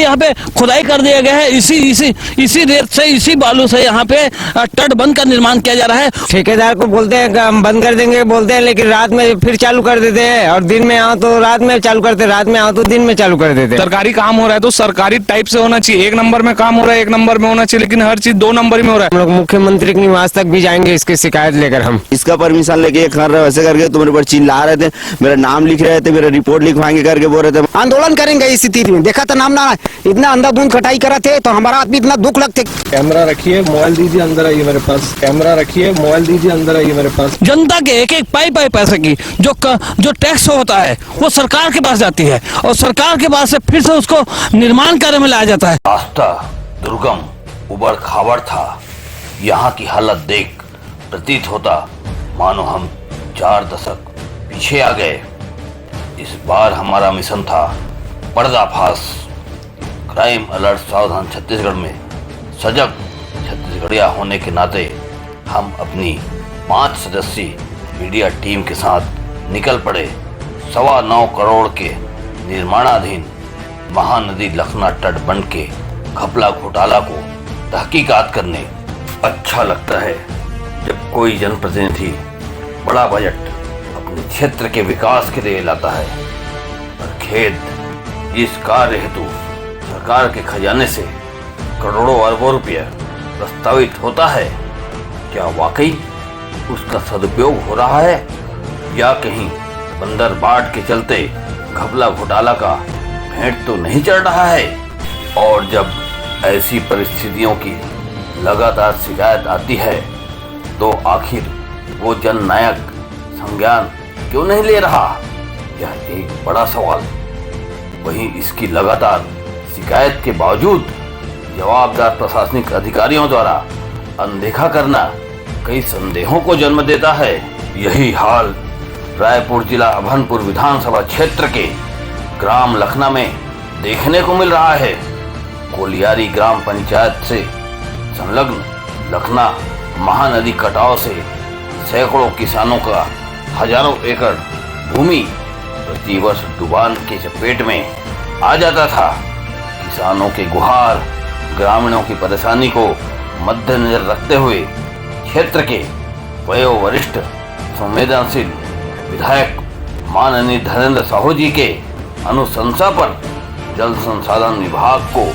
यहाँ पे खुदाई कर दिया गया है, इसी रेत से, इसी बालू से यहाँ पे तटबंध का निर्माण किया जा रहा है। ठेकेदार को बोलते हैं हम बंद कर देंगे बोलते हैं, लेकिन रात में फिर चालू कर देते हैं, और दिन में आओ तो रात में चालू करते, रात में आओ तो दिन में चालू कर देते हैं। सरकारी काम हो रहा है तो सरकारी टाइप से होना चाहिए, एक नंबर में काम हो रहा है, एक नंबर में होना चाहिए, लेकिन हर चीज 2 नंबर में हो रहा है। हम लोग मुख्यमंत्री के निवास तक भी जाएंगे इसकी शिकायत लेकर। हम इसका परमिशन लेके कर रहे वैसे करके तो मेरे पर चिल्ला रहे थे, मेरा नाम लिख रहे थे, मेरा रिपोर्ट लिखवाएंगे करके बोल रहे थे। आंदोलन करेंगे इस स्थिति में, देखा था नाम ना इतना अंधाधुंध कटाई करा थे तो हमारा आदमी इतना दुख लगते। कैमरा रखिए, मोबाइल दीजिए, अंदर आइए मेरे पास। कैमरा रखिए, मोबाइल दीजिए, अंदर आइए मेरे पास। जनता के एक एक पाई पैसे की जो टैक्स होता है वो सरकार के पास जाती है, और सरकार के पास से फिर से उसको निर्माण कार्य में लाया जाता है। रास्ता दुर्गम उबड़ खाबड़ था। यहाँ की हालत देख प्रतीत होता मानो हम 4 दशक पीछे आ गए। इस बार हमारा मिशन था पर्दाफाश। क्राइम अलर्ट सावधान छत्तीसगढ़ में सजग छत्तीसगढ़िया होने के नाते हम अपनी 5 सदस्यीय मीडिया टीम के साथ निकल पड़े 9.25 करोड़ के निर्माणाधीन महानदी लखना तटबंध के घपला घोटाला को तहकीकात करने। अच्छा लगता है जब कोई जनप्रतिनिधि बड़ा बजट अपने क्षेत्र के विकास के लिए लाता है, पर खेद इस कार्य हेतु सरकार के खजाने से करोड़ों अरबों रुपया प्रस्तावित होता है। क्या वाकई उसका सदुपयोग हो रहा है, या कहीं बंदर बाट के चलते घपला घोटाला का भेंट तो नहीं चढ़ रहा है? और जब ऐसी परिस्थितियों की लगातार शिकायत आती है तो आखिर वो जननायक संज्ञान क्यों नहीं ले रहा? यह एक बड़ा सवाल। वहीं इसकी लगातार शिकायत के बावजूद जवाबदार प्रशासनिक अधिकारियों द्वारा अनदेखा करना कई संदेहों को जन्म देता है। यही हाल रायपुर जिला अभनपुर विधानसभा क्षेत्र के ग्राम लखना में देखने को मिल रहा है। कोलियारी ग्राम पंचायत से संलग्न लखना महानदी कटाव से सैकड़ों किसानों का हजारों एकड़ भूमि प्रतिवर्ष डुबान के चपेट में आ जाता था। किसानों के गुहार, ग्रामीणों की परेशानी को मद्देनजर रखते हुए क्षेत्र के वयोवरिष्ठ संवेदनशील विधायक माननीय धर्मेंद्र साहू जी के अनुशंसा पर जल संसाधन विभाग को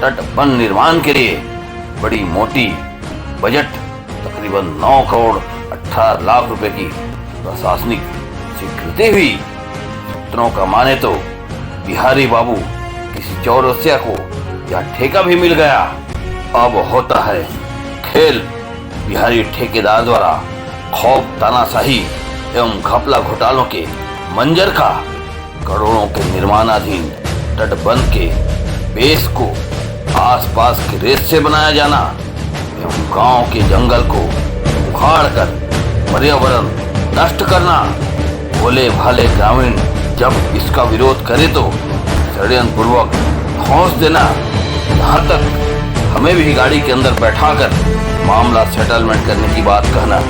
तटबंध निर्माण के लिए बड़ी मोटी बजट तकरीबन 9 करोड़ 18 लाख रुपए की प्रशासनिक स्वीकृति हुई। सूत्रों का माने तो बिहारी बाबू किसी चौरसिया को यह ठेका भी मिल गया। अब होता है खेल बिहारी ठेकेदार द्वारा खौफ तानाशाही एवं घपला घोटालों के मंजर का। करोड़ों के निर्माणाधीन तटबंध के बेस को आसपास के रेत से बनाया जाना एवं गांव के जंगल को उखाड़ कर पर्यावरण नष्ट करना। भोले भाले ग्रामीण जब इसका विरोध करे तो षड्यंत्र पूर्वक ठोंस देना, यहाँ तक हमें भी गाड़ी के अंदर बैठाकर मामला सेटलमेंट करने की बात कहना।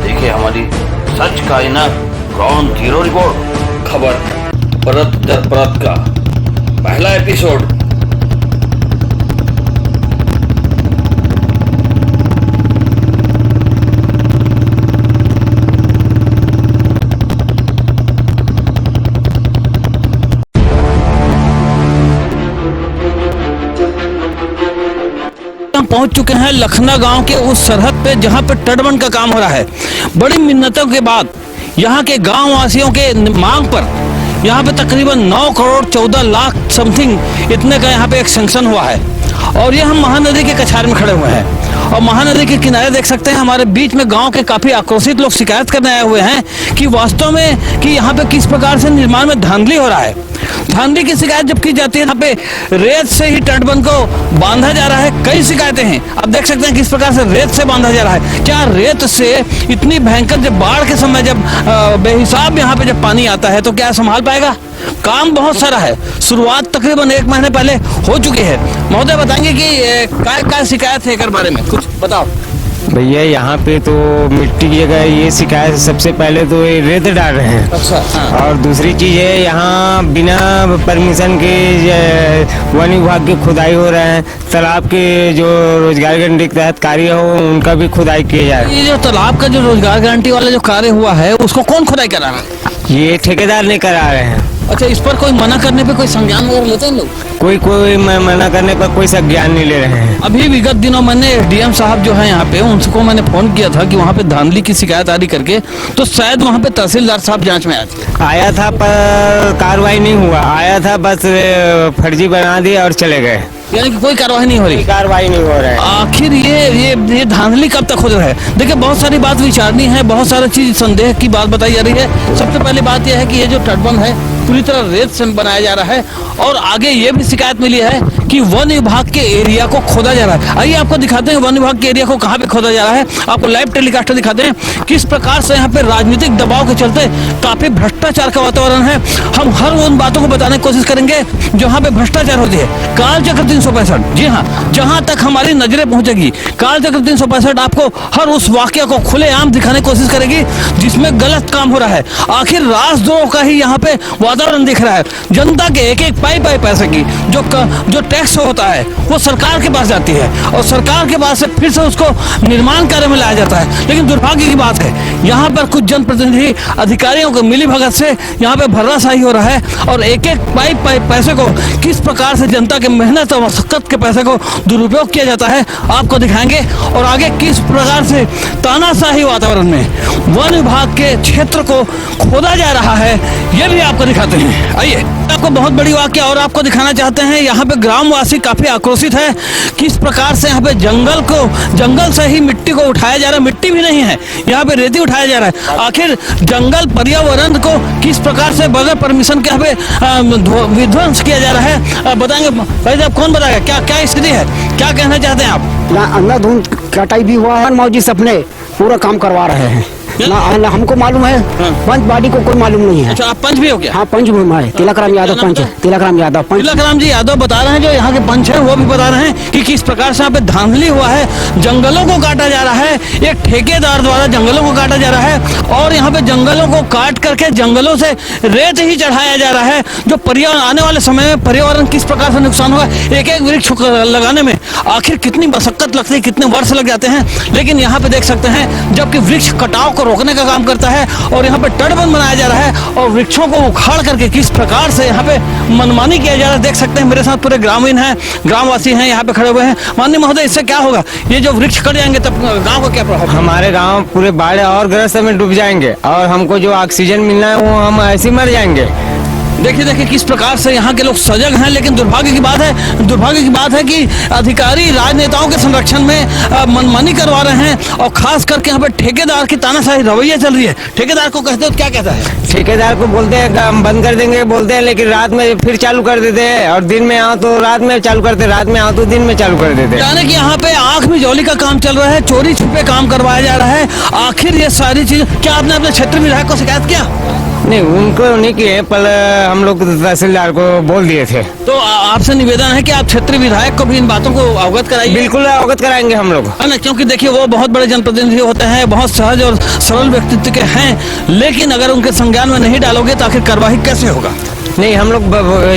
देखिए हमारी सच का इना ग्राउंड जीरो रिपोर्ट। खबर परत दर परत का पहला एपिसोड। पहुंच चुके हैं लखना गांव के उस सरहद पे जहां पे तटबंध का काम हो रहा है। बड़ी मिन्नतों के बाद यहां के गांव वासियों के मांग पर यहां पे तकरीबन 9 करोड़ 14 लाख समथिंग इतने का यहां पे एक सैंक्शन हुआ है। और ये हम महानदी के कछार में खड़े हुए हैं और महानदी के किनारे देख सकते हैं हमारे बीच में गांव के काफी आक्रोशित लोग शिकायत करने आए हुए हैं कि वास्तव में कि यहाँ पे किस प्रकार से निर्माण में धांधली हो रहा है। धांधली की शिकायत जब की जाती है यहाँ पे रेत से ही तटबंध को बांधा जा रहा है। कई शिकायतें हैं, आप देख सकते हैं किस प्रकार से रेत से बांधा जा रहा है। क्या रेत से इतनी भयंकर जब बाढ़ के समय जब बेहिसाब यहाँ पे जब पानी आता है तो क्या संभाल पाएगा? काम बहुत सारा है। शुरुआत तकरीबन 1 महीने पहले हो चुकी है। महोदय बताएंगे कि क्या शिकायत है एक बारे में कुछ बताओ। भैया यहाँ पे तो मिट्टी की जगह ये शिकायत सबसे पहले तो ये रेत डाल रहे हैं। अच्छा। और दूसरी चीज है यहाँ बिना परमिशन के वन विभाग की खुदाई हो रहे हैं। तालाब के जो रोजगार गारंटी के तहत कार्य हो उनका भी खुदाई किया जा रहा ये जो तालाब का जो रोजगार गारंटी वाला जो कार्य हुआ है उसको कौन खुदाई करा रहा है? है। ये ठेकेदार नहीं करा रहे हैं। अच्छा, इस पर कोई मना करने पे कोई संज्ञान वगैरह लेते हैं लोग? कोई मना करने पर कोई संज्ञान नहीं ले रहे हैं। अभी विगत दिनों मैंने एसडीएम साहब जो है यहाँ पे उनको मैंने फोन किया था कि वहाँ पे धांधली की शिकायत आदि करके, तो शायद वहाँ पे तहसीलदार साहब जांच में आया था पर कार्रवाई नहीं हुआ। आया था बस फर्जी बना दिया और चले गए। यानी कि कोई कार्रवाई नहीं हो रही। कार्रवाई नहीं हो रहा है। आखिर ये धांधली कब तक हो रहा है? देखिए, बहुत सारी बात विचारनी है, बहुत सारी चीज संदेह की बात बताई जा रही है। सबसे पहली बात यह है कि ये जो तटबंध है पूरी तरह रेत से बनाया जा रहा है और आगे ये भी शिकायत मिली है कि वन विभाग के एरिया को खोदा जा रहा है। आइए आपको दिखाते हैं वन विभाग के एरिया को कहाँ पे खोदा जा रहा है। आपको लाइव टेलीकास्ट दिखाते हैं किस प्रकार से यहाँ पे राजनीतिक दबाव के चलते काफी भ्रष्टाचार का वातावरण है। हम हर उन बातों को बताने की कोशिश करेंगे जो यहाँ पे भ्रष्टाचार होती है। काल चक्र 365, जी हाँ, जहां तक हमारी नजरें पहुंचेगी काल चक्र 365 आपको हर उस वाकया को खुलेआम दिखाने की कोशिश करेगी जिसमें गलत काम हो रहा है। आखिर राजद्रोह का ही यहाँ पे वातावरण दिख रहा है। जनता के एक एक पाई पैसे की जो टैक्स होता है वो सरकार के पास जाती है और सरकार के पास से फिर से उसको निर्माण कार्य में लाया जाता है। लेकिन दुर्भाग्य की बात है यहाँ पर कुछ जनप्रतिनिधि अधिकारियों को मिली भगत से यहाँ पे भर्राशाही हो रहा है और एक एक पाई पैसे को किस प्रकार से जनता के मेहनत और मशक्कत के पैसे को दुरुपयोग किया जाता है आपको दिखाएंगे। और आगे किस प्रकार से तानाशाही वातावरण में वन विभाग के क्षेत्र को खोदा जा रहा है ये भी आपको दिखाते हैं। आइए, आपको बहुत बड़ी वाकया और आपको दिखाना चाहते हैं। यहाँ पे ग्रामवासी काफी आक्रोशित है किस प्रकार से यहाँ पे जंगल से ही मिट्टी को उठाया जा रहा है। मिट्टी भी नहीं है, यहाँ पे रेती उठाया जा रहा है। आखिर जंगल पर्यावरण को किस प्रकार से बगैर परमिशन के यहाँ पे विध्वंस किया जा रहा है बताएंगे भाई साहब। कौन बताएगा क्या स्थिति है, क्या कहना चाहते हैं आप? अंधाधुंध कटाई भी हुआ है। मौजी सपने पूरा काम करवा रहे हैं ना हमको मालूम है। पंच बॉडी को कोई मालूम नहीं है। अच्छा, आप पंच भी हो क्या? हाँ, पंच है। तिलकराम यादव पंच। तिलकराम यादव पंच। तिलकराम जी यादव बता रहे हैं, जो यहाँ के पंच है वो भी बता रहे हैं कि किस प्रकार से यहाँ पे धांधली हुआ है। जंगलों को काटा जा रहा है, एक ठेकेदार द्वारा जंगलों को काटा जा रहा है और यहाँ पे जंगलों को काट करके जंगलों से रेत ही चढ़ाया जा रहा है। जो पर्यावरण आने वाले समय में पर्यावरण किस प्रकार से नुकसान होगा, एक एक वृक्ष लगाने में आखिर कितनी मशक्कत लगती है, कितने वर्ष लग जाते हैं। लेकिन यहाँ पे देख सकते हैं जबकि वृक्ष कटाव को रोकने का काम करता है और यहाँ पे तटबंध बनाया जा रहा है और वृक्षों को उखाड़ करके किस प्रकार से यहाँ पे मनमानी किया जा रहा है। देख सकते हैं मेरे साथ पूरे ग्रामीण हैं, ग्रामवासी हैं, यहाँ पे खड़े हुए हैं। माननीय महोदय, इससे क्या होगा? ये जो वृक्ष कट जाएंगे तब गाँव को क्या प्रभाव? हमारे गाँव पूरे बाढ़ और ग्रस्त में डूब जाएंगे और हमको जो ऑक्सीजन मिलना है वो हम ऐसे ही मर जाएंगे। देखिए किस प्रकार से यहाँ के लोग सजग हैं। लेकिन दुर्भाग्य की बात है कि अधिकारी राजनेताओं के संरक्षण में मनमानी करवा रहे हैं और खास करके यहाँ पे ठेकेदार की तानाशाही रवैया चल रही है। ठेकेदार को कहते हो क्या कहता है? ठेकेदार को बोलते हैं हम बंद कर देंगे बोलते हैं, लेकिन रात में फिर चालू कर देते हैं और दिन में आओ तो रात में चालू करते, रात में आओ तो दिन में चालू कर देते हैं। यानी कि यहाँ पे आंख में जोली का काम चल रहा है, चोरी छुपे काम करवाया जा रहा है। आखिर ये सारी चीज क्या आपने अपने क्षेत्र विधायक को शिकायत किया? नहीं, उनको नहीं किए, पर हम लोग तहसीलदार को बोल दिए थे। तो आपसे निवेदन है कि आप क्षेत्रीय विधायक को भी इन बातों को अवगत कराइए। बिल्कुल अवगत कराएंगे हम लोग, है ना, क्योंकि देखिए वो बहुत बड़े जनप्रतिनिधि होते हैं, बहुत सहज और सरल व्यक्तित्व के हैं। लेकिन अगर उनके संज्ञान में नहीं डालोगे तो आखिर कार्यवाही कैसे होगा? नहीं, हम लोग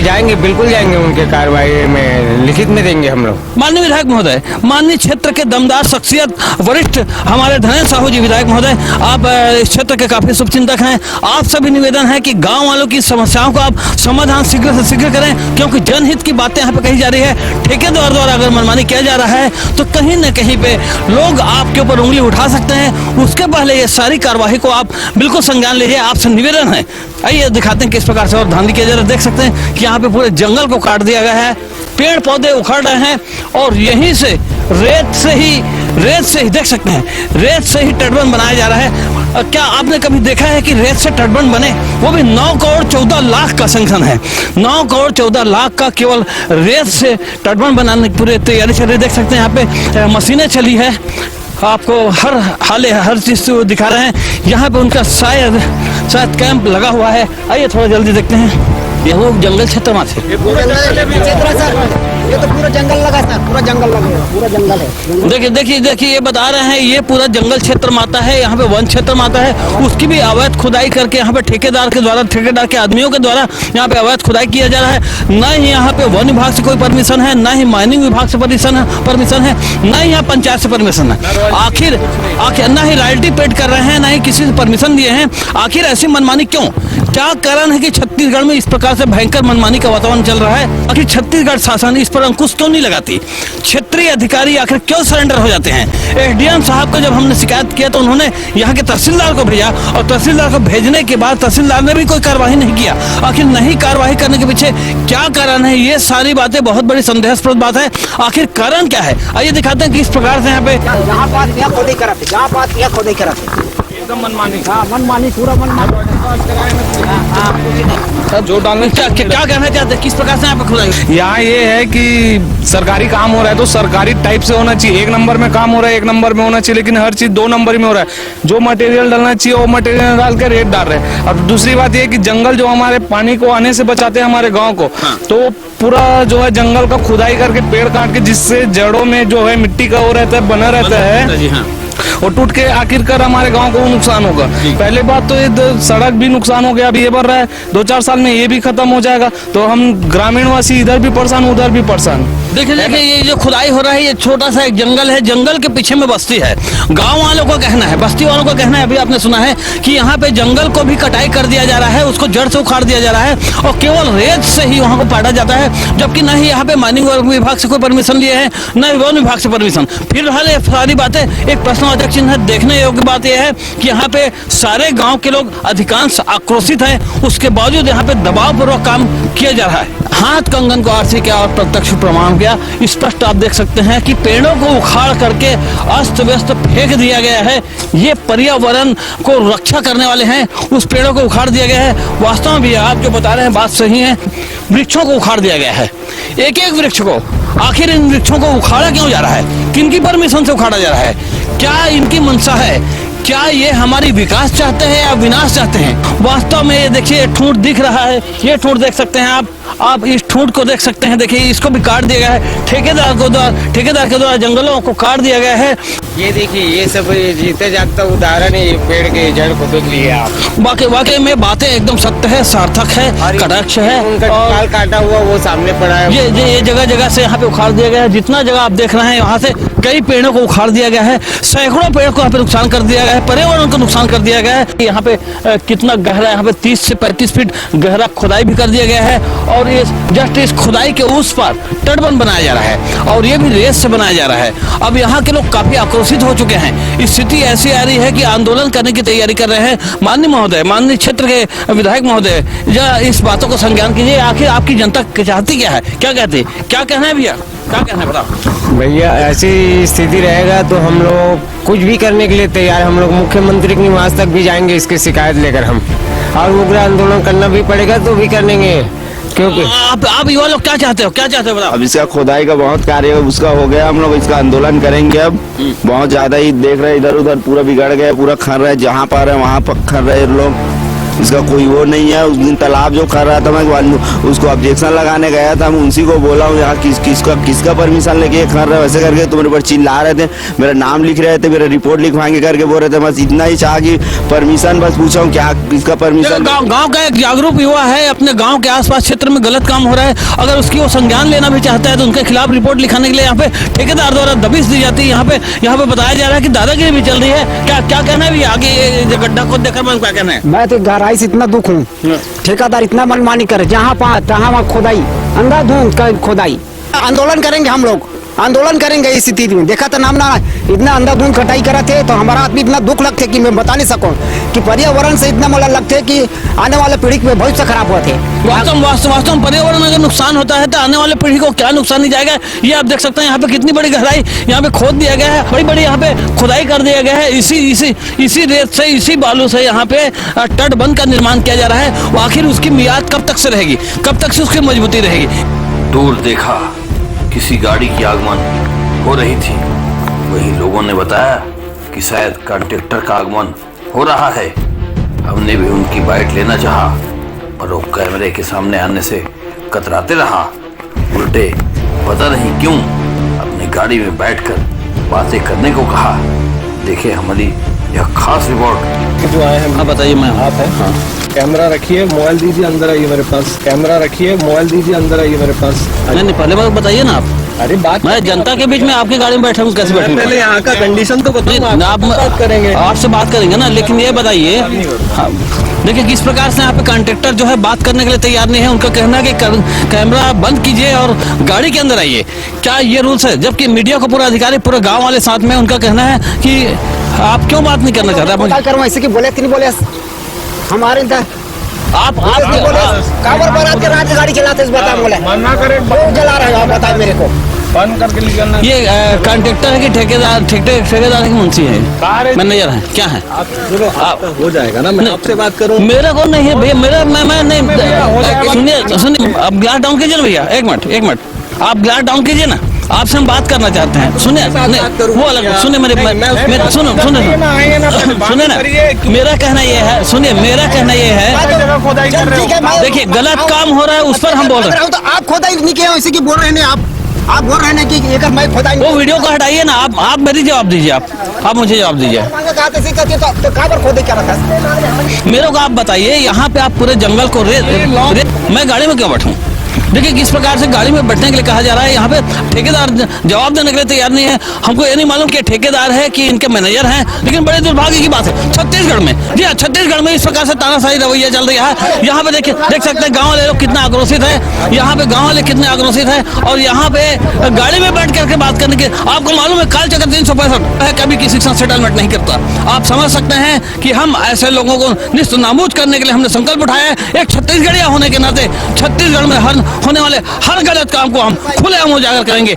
जाएंगे, बिल्कुल जाएंगे, उनके कार्रवाई में लिखित में देंगे हम लोग। माननीय विधायक महोदय, माननीय क्षेत्र के दमदार शख्सियत वरिष्ठ हमारे धनेश साहू जी विधायक महोदय, आप इस क्षेत्र के काफी शुभचिंतक हैं। आप सभी निवेदन है कि गांव वालों की समस्याओं का आप समाधान शीघ्र से शीघ्र करें, क्योंकि जनहित की बातें यहाँ पे कही जा रही है। ठेकेदार द्वारा अगर मनमानी किया जा रहा है तो कहीं न कहीं पे लोग आपके ऊपर उंगली उठा सकते हैं। उसके पहले ये सारी कार्यवाही को आप बिल्कुल संज्ञान लीजिए, आपसे निवेदन है। आइए दिखाते हैं किस प्रकार से और धांधली किया जा रहा है। देख सकते हैं कि यहाँ पे पूरे जंगल को काट दिया गया है, पेड़ पौधे उखड़ रहे हैं और यहीं से रेत से ही देख सकते हैं, रेत से ही तटबंध बनाया जा रहा है। क्या आपने कभी देखा है कि रेत से तटबंध बने? वो भी 9 करोड़ 14 लाख का सैंक्शन है। 9 करोड़ 14 लाख का केवल रेत से तटबंध बनाने की पूरी तैयारी चल रही है। देख सकते हैं यहाँ पे मशीनें चली है, आपको हर चीज दिखा रहे हैं। यहाँ पे उनका शायद कैंप लगा हुआ है। आइए थोड़ा जल्दी देखते हैं। ये वो जंगल क्षेत्र में थे। ये तो पूरा जंगल लगा सर, पूरा जंगल लगा, पूरा जंगल है। देखिए ये बता रहे हैं ये पूरा जंगल क्षेत्र में आता है, यहाँ पे वन क्षेत्र में आता है। उसकी भी अवैध खुदाई करके यहाँ पे ठेकेदार के आदमियों के द्वारा यहाँ पे अवैध खुदाई किया जा रहा है। न ही यहाँ पे वन विभाग से कोई परमिशन है, न ही माइनिंग विभाग से परमिशन है, न ही यहाँ पंचायत से परमिशन है। आखिर न ही रॉयल्टी पेड कर रहे हैं, न ही किसी से परमिशन दिए हैं। आखिर ऐसी मनमानी क्यों? क्या कारण है कि छत्तीसगढ़ में इस प्रकार से भयंकर मनमानी का वातावरण चल रहा है? आखिर छत्तीसगढ़ शासन इस पर अंकुश क्यों नहीं लगाती? क्षेत्रीय अधिकारी आखिर क्यों सरेंडर हो जाते हैं? एसडीएम साहब को जब हमने शिकायत किया तो उन्होंने यहाँ के तहसीलदार को भेजा, और तहसीलदार को भेजने के बाद तहसीलदार ने भी कोई कार्रवाई नहीं किया। आखिर नहीं कार्रवाई करने के पीछे क्या कारण है? ये सारी बातें बहुत बड़ी संदेहास्पद बात है। आखिर कारण क्या है? आइए दिखाते हैं कि इस प्रकार से यहाँ पे जहाँ बात किया खोदाई कराते, जहाँ बात किया खोदाई कराते, एकदम मनमानी। हाँ मनमानी, पूरा मनमानी। जो डालने क्या कहना चाहते हैं? किस प्रकार से यहाँ पे खुदाई? यहाँ ये है कि सरकारी काम हो रहा है तो सरकारी टाइप से होना चाहिए। एक नंबर में काम हो रहा है, एक नंबर में होना चाहिए, लेकिन हर चीज 2 नंबर में हो रहा है। जो मटेरियल डालना चाहिए वो मटेरियल डाल के रेट डाल रहे हैं। और दूसरी बात ये है कि जंगल जो हमारे पानी को आने से बचाते हैं हमारे गाँव को, तो पूरा जो है जंगल का खुदाई करके पेड़ काट के, जिससे जड़ों में जो है मिट्टी का वो रहता है, बना रहता है, वो टूट के आखिरकार हमारे गांव को नुकसान होगा। पहले बात तो ये सड़क भी नुकसान हो गया, अभी ये बढ़ रहा है, 2-4 साल में ये भी खत्म हो जाएगा। तो हम ग्रामीणवासी इधर भी परेशान, उधर भी परेशान। देखिए ये जो खुदाई हो रहा है, ये छोटा सा एक जंगल है, जंगल के पीछे में बस्ती है। गांव वालों का कहना है, बस्ती वालों का कहना है, अभी आपने सुना है कि यहाँ पे जंगल को भी कटाई कर दिया जा रहा है, उसको जड़ से उखाड़ दिया जा रहा है, और केवल रेत से ही वहाँ को पाटा जाता है। जबकि न ही यहाँ पे माइनिंग विभाग से कोई परमिशन लिए है, न ही वन विभाग से परमिशन। फिलहाल ये सारी बातें एक प्रश्नवाचक चिन्ह है। देखने योग्य बात यह है कि यहाँ पे सारे गांव के लोग अधिकांश आक्रोशित हैं, उसके बावजूद यहाँ पे दबाव पूर्वक काम किया जा रहा है। हाथ कंगन को आरसी किया और प्रत्यक्ष प्रमाण किया। स्पष्ट आप देख सकते हैं कि पेड़ों को उखाड़ करके अस्त व्यस्त फेंक दिया गया है। ये पर्यावरण को रक्षा करने वाले हैं, उस पेड़ों को उखाड़ दिया गया है। वास्तव में भी आप जो बता रहे हैं बात सही है, वृक्षों को उखाड़ दिया गया है, एक एक वृक्ष को। आखिर इन वृक्षों को उखाड़ा क्यों जा रहा है? किनकी परमिशन से उखाड़ा जा रहा है? क्या इनकी मंशा है? क्या ये हमारी विकास चाहते हैं या विनाश चाहते हैं? वास्तव में ये देखिए ठूंठ दिख रहा है, ये ठूंठ देख सकते हैं आप इस ठूंठ को देख सकते हैं। देखिए इसको भी काट दिया गया है, ठेकेदार के द्वारा जंगलों को काट दिया गया है। ये देखिए ये सब जीते जागता उदाहरण है, ये पेड़ के जड़ को देख लिए आप। वाकई में बातें एकदम सत्य है, सार्थक है, कटाक्ष है। उनका और काटा हुआ वो सामने पड़ा है। ये जगह से यहाँ पे उखाड़ दिया गया है। जितना जगह आप देख रहे हैं वहाँ से कई पेड़ों को उखाड़ दिया गया है, सैकड़ों पेड़ को यहाँ पे नुकसान कर दिया गया है, पर्यावरण को नुकसान कर दिया गया है। यहाँ पे कितना गहरा, यहाँ पे 30 से 35 फीट गहरा खुदाई भी कर दिया गया है, और ये जस्ट इस खुदाई के उस पार तटबंध बनाया जा रहा है, और ये भी रेत से बनाया जा रहा है। अब यहाँ के लोग काफी आक्रोशित हो चुके हैं। स्थिति ऐसी आ रही है कि आंदोलन करने की तैयारी कर रहे हैं। माननीय क्षेत्र के विधायक महोदय, इस बातों को संज्ञान कीजिए। आखिर आपकी जनता चाहती क्या है? क्या कहते हैं? क्या कहना है भैया? क्या कहना है बताओ भैया? ऐसी स्थिति रहेगा तो हम लोग कुछ भी करने के लिए तैयार। हम लोग मुख्यमंत्री के निवास तक भी जाएंगे इसकी शिकायत लेकर हम, और उग्र आंदोलन करना भी पड़ेगा तो भी करेंगे। क्योंकि आप युवा लोग क्या चाहते हो? क्या चाहते हो बताओ? अब इसका खुदाई का बहुत कार्य उसका हो गया, हम लोग इसका आंदोलन करेंगे। अब बहुत ज्यादा ही देख रहे इधर उधर पूरा बिगड़ गया, पूरा खर रहा है, जहाँ पर है वहाँ पर खर रहे लोग। इसका कोई वो नहीं है। उस दिन तालाब जो कर रहा था, मैं उसको ऑब्जेक्शन लगाने गया था, मैं उसी को बोला हूँ यहाँ किसका परमिशन लेके कर रहे हो वैसे करके। तो मेरे पर चिल्ला रहे थे, मेरा नाम लिख रहे थे, मेरा रिपोर्ट लिखवाएंगे करके बोल रहे थे। बस इतना ही चाह कि परमिशन बस पूछा हूँ क्या किसका परमिशन। गांव का एक जागरूक युवा है, अपने गांव के आसपास क्षेत्र में गलत काम हो रहा है, अगर उसकी वो संज्ञान लेना भी चाहता है तो उनके खिलाफ रिपोर्ट लिखाने के लिए यहाँ पे ठेकेदार द्वारा दबिश दी जाती है। यहाँ पे बताया जा रहा है कि दादागिरी भी चल रही है। क्या कहना है भी आगे गड्ढा खोद देखकर मैं क्या कहना है? मैं तो गहराई से इतना दुख हूँ, ठेकेदार इतना मनमानी करे, जहाँ वहाँ खोदाई, अंधाधुंध खोदाई। आंदोलन करेंगे हम लोग, आंदोलन करेंगे इस स्थिति में। देखा था नाम ना इतना अंधाधुंध कटाई करा थे, तो हमारा आदमी इतना दुख लगते कि मैं बता नहीं सकूं कि पर्यावरण से इतना मला लगते कि आने वाले पीढ़ी में भविष्य खराब हुआ थे। वास्तव में पर्यावरण अगर नुकसान होता है तो आने वाले पीढ़ी को क्या नुकसान नहीं जाएगा? ये आप देख सकते हैं यहाँ पे कितनी बड़ी गहराई यहाँ पे खोद दिया गया है, बड़ी यहाँ पे खुदाई कर दिया गया है। इसी रेत से, इसी बालू से यहाँ पे तटबंध का निर्माण किया जा रहा है। वो आखिर उसकी मियाद कब तक से रहेगी, कब तक से उसकी मजबूती रहेगी? दूर देखा किसी गाड़ी की आगमन हो रही थी, वही लोगों ने बताया कि शायद कॉन्ट्रैक्टर का आगमन हो रहा है। हमने भी उनकी बाइट लेना चाहा, और वो कैमरे के सामने आने से कतराते रहा। उल्टे पता नहीं क्यों अपनी गाड़ी में बैठकर बातें करने को कहा। देखिए हमारी यह खास रिपोर्ट। जो आए हैं हाँ बताइए। मैं आप है हाँ कैमरा रखिए, मोबाइल दीजिए, अंदर आइए मेरे पास। कैमरा रखिए, मोबाइल दीजिए, अंदर आइए मेरे पास। नहीं, पहले बात बताइए ना आप। अरे बात मैं जनता के बीच में आपकी गाड़ी में बैठा हूँ, कैसे बैठूंगा? पहले यहाँ का कंडीशन तो बताओ, आप बात करेंगे। आपसे बात करेंगे ना, लेकिन ये बताइए, हाँ, देखिए किस प्रकार से यहाँ पे कॉन्ट्रैक्टर जो है बात करने के लिए तैयार नहीं है। उनका कहना है कि कैमरा बंद कीजिए और गाड़ी के अंदर आइए। क्या ये रूल्स है? जबकि मीडिया को पूरा अधिकारी, पूरे गाँव वाले साथ में, उनका कहना है कि आप क्यों बात नहीं करना चाहते? क्या करूँ ऐसे कि बोले कि नहीं बोले हमारे आप नहीं बोले काबर बारात के रात गाड़ी चलाते इस बात बोले मना करे जला रहे हो आप बताओ मेरे को। बंद करके निकलना। ये कॉन्ट्रैक्टर है कि ठेकेदार? ठेकेदार की मुंशी है, मैनेजर है, क्या है? आप हो जाएगा ना, मैं आपसे बात करूँ। मेरे को नहीं है भैया, मेरा मैं नहीं। सुनिए, आप ग्लास डाउन कीजिए ना भैया, एक मिनट आप ग्लास डाउन कीजिए ना, आपसे हम बात करना चाहते हैं। सुनिए, वो अलग सुनिए, सुने ना, मेरा कहना ये है, सुनिए मेरा कहना ये है, देखिए गलत काम हो रहा है उस पर हम बोल रहे हैं। तो आप खोदाई नहीं किया इसी की बोल रहे हैं आप बोल रहे हैं कि एक मैं खोदाई वो वीडियो को हटाइए ना, आप मेरी जवाब दीजिए, आप मुझे जवाब दीजिए। मेरे को आप बताइए, यहाँ पे आप पूरे जंगल को मैं गाड़ी में क्यों बैठूं? देखिए किस प्रकार से गाड़ी में बैठने के लिए कहा जा रहा है। यहाँ पे ठेकेदार जवाब देने के लिए तैयार नहीं है। हमको ये नहीं मालूम कि ठेकेदार है कि इनके मैनेजर हैं, लेकिन बड़े दुर्भाग्य की बात है छत्तीसगढ़ में, जी हाँ छत्तीसगढ़ में इस प्रकार से तानाशाही रवैया चल रही है। यहाँ पे देखिए, देख सकते हैं गाँव वाले लोग कितना आक्रोशित है, यहाँ पे गाँव वाले कितने आक्रोशित है, और यहाँ पे गाड़ी में बैठ करके बात करने के, आपको मालूम है काल चक्र 365 है, कभी किसी से सेटलमेंट नहीं करता। आप समझ सकते हैं कि हम ऐसे लोगों को निस्त नाबूद करने के लिए हमने संकल्प उठाया है। एक छत्तीसगढ़िया होने के नाते छत्तीसगढ़ में हर होने वाले हर गलत काम को हम खुलेआम उजागर करेंगे।